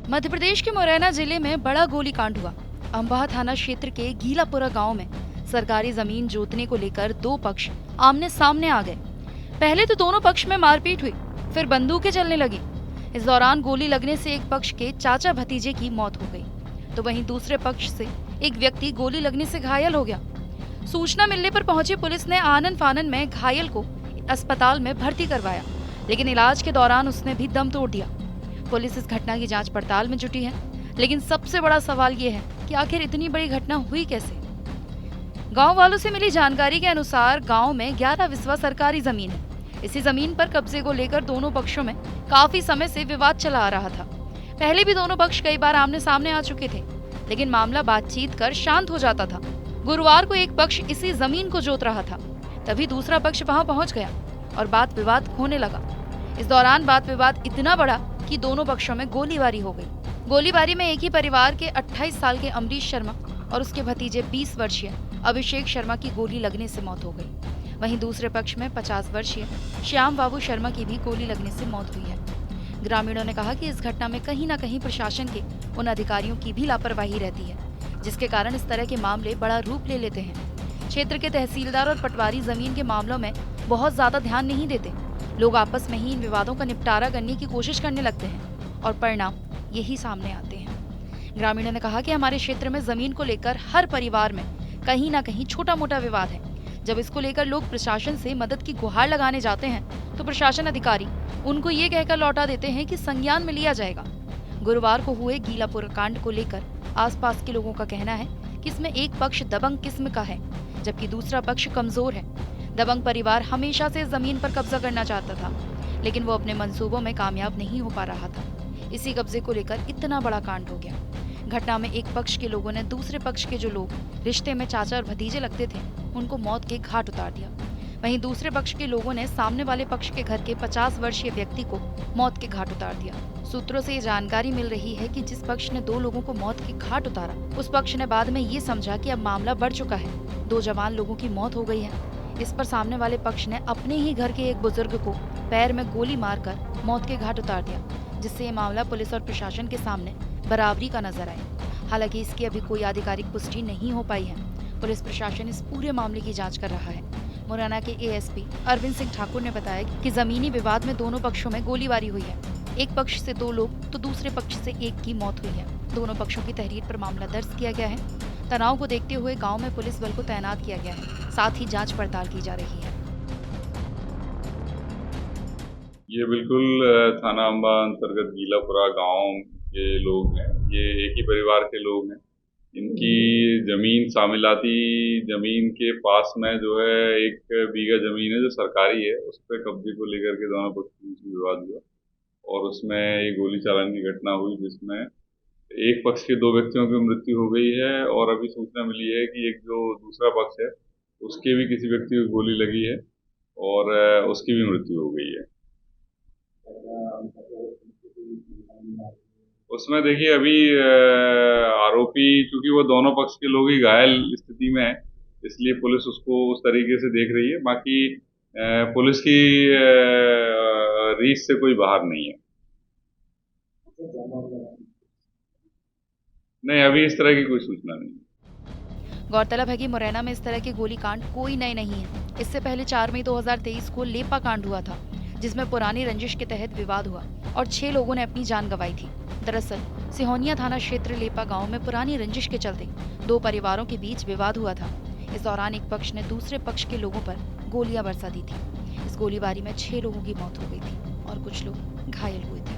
मध्य प्रदेश के मुरैना जिले में बड़ा गोलीकांड हुआ। अंबाह थाना क्षेत्र के गीलापुरा गांव में सरकारी जमीन जोतने को लेकर दो पक्ष आमने सामने आ गए। पहले तो दोनों पक्ष में मारपीट हुई, फिर बंदूकें चलने लगी। इस दौरान गोली लगने से एक पक्ष के चाचा भतीजे की मौत हो गई, तो वहीं दूसरे पक्ष से एक व्यक्ति गोली लगने से घायल हो गया। सूचना मिलने पर पहुंची पुलिस ने आनन फानन में घायल को अस्पताल में भर्ती करवाया, लेकिन इलाज के दौरान उसने भी दम तोड़ दिया। पुलिस इस घटना की जांच पड़ताल में जुटी है, लेकिन सबसे बड़ा सवाल ये है कि आखिर इतनी बड़ी घटना हुई कैसे। गांव वालों से मिली जानकारी के अनुसार गांव में 11 बिस्वा सरकारी जमीन है। इसी जमीन पर कब्जे को लेकर दोनों पक्षों में काफी समय से विवाद चला आ रहा था। पहले भी दोनों पक्ष कई बार आमने सामने आ चुके थे, लेकिन मामला बातचीत कर शांत हो जाता था। गुरुवार को एक पक्ष इसी जमीन को जोत रहा था, तभी दूसरा पक्ष वहां पहुंच गया और बात विवाद होने लगा। इस दौरान बात विवाद इतना बढ़ा कि दोनों पक्षों में गोलीबारी हो गई। गोलीबारी में एक ही परिवार के 28 साल के अमरीश शर्मा और उसके भतीजे 20 वर्षीय अभिषेक शर्मा की गोली लगने से मौत हो गई। वहीं दूसरे पक्ष में 50 वर्षीय श्याम बाबू शर्मा की भी गोली लगने से मौत हुई है। ग्रामीणों ने कहा कि इस घटना में कहीं न कहीं प्रशासन के उन अधिकारियों की भी लापरवाही रहती है, जिसके कारण इस तरह के मामले बड़ा रूप ले लेते हैं। क्षेत्र के तहसीलदार और पटवारी जमीन के मामलों में बहुत ज्यादा ध्यान नहीं देते। लोग आपस में ही इन विवादों का निपटारा करने की कोशिश करने लगते हैं और परिणाम यही सामने आते हैं। ग्रामीणों ने कहा कि हमारे क्षेत्र में जमीन को लेकर हर परिवार में कहीं ना कहीं छोटा मोटा विवाद है। जब इसको लेकर लोग प्रशासन से मदद की गुहार लगाने जाते हैं तो प्रशासन अधिकारी उनको ये कहकर लौटा देते हैं कि संज्ञान में लिया जाएगा। गुरुवार को हुए गीलापुर कांड को लेकर आसपास के लोगों का कहना है कि इसमें एक पक्ष दबंग किस्म का है, जबकि दूसरा पक्ष कमजोर है। दबंग परिवार हमेशा से जमीन पर कब्जा करना चाहता था, लेकिन वो अपने मंसूबों में कामयाब नहीं हो पा रहा था। इसी कब्जे को लेकर इतना बड़ा कांड हो गया। घटना में एक पक्ष के लोगों ने दूसरे पक्ष के जो लोग रिश्ते में चाचा और भतीजे लगते थे, उनको मौत के घाट उतार दिया। वहीं दूसरे पक्ष के लोगों ने सामने वाले पक्ष के घर के 50 वर्षीय व्यक्ति को मौत के घाट उतार दिया। सूत्रों से ये जानकारी मिल रही है कि जिस पक्ष ने 2 लोगों को मौत के घाट उतारा, उस पक्ष ने बाद में ये समझा कि अब मामला बढ़ चुका है, 2 जवान लोगों की मौत हो गई है। इस पर सामने वाले पक्ष ने अपने ही घर के एक बुजुर्ग को पैर में गोली मारकर मौत के घाट उतार दिया, जिससे ये मामला पुलिस और प्रशासन के सामने बराबरी का नजर आया। हालांकि इसकी अभी कोई आधिकारिक पुष्टि नहीं हो पाई है। पुलिस प्रशासन इस पूरे मामले की जांच कर रहा है। मुरैना के एएसपी अरविंद सिंह ठाकुर ने बताया कि जमीनी विवाद में दोनों पक्षों में गोलीबारी हुई है। एक पक्ष से 2 लोग तो दूसरे पक्ष से 1 की मौत हुई है। दोनों पक्षों की तहरीर पर मामला दर्ज किया गया है। तनाव को देखते हुए गांव में पुलिस बल को तैनात किया गया है, साथ ही जांच पड़ताल की जा रही है। ये बिल्कुल थाना अंबा अंतर्गत गीलापुरा गांव के लोग हैं। ये एक ही परिवार के लोग हैं। इनकी जमीन सामिलाती जमीन के पास में जो है 1 बीघा जमीन है जो सरकारी है, उस पर कब्जे को लेकर के दोनों पक्षों में विवाद हुआ और उसमें एक गोली चालन की घटना हुई, जिसमें एक पक्ष के 2 व्यक्तियों की मृत्यु हो गई है और अभी सूचना मिली है कि एक जो दूसरा पक्ष है उसके भी किसी व्यक्ति को गोली लगी है और उसकी भी मृत्यु हो गई है। उसमें देखिए अभी आरोपी चूंकि वो दोनों पक्ष के लोग ही घायल स्थिति में है, इसलिए पुलिस उसको उस तरीके से देख रही है। बाकी पुलिस की रीच से कोई बाहर नहीं है। नहीं, अभी इस तरह की कोई सूचना नहीं। गौरतलब है कि मुरैना में इस तरह के गोलीकांड कोई नए नहीं है। इससे पहले 4 मई 2023 को लेपा कांड हुआ था, जिसमें पुरानी रंजिश के तहत विवाद हुआ और 6 लोगों ने अपनी जान गंवाई थी। दरअसल सिहोनिया थाना क्षेत्र लेपा गांव में पुरानी रंजिश के चलते 2 परिवारों के बीच विवाद हुआ था। इस दौरान एक पक्ष ने दूसरे पक्ष के लोगों पर गोलियां बरसा दी थी। इस गोलीबारी में 6 लोगों की मौत हो गई थी और कुछ लोग घायल हुए थे।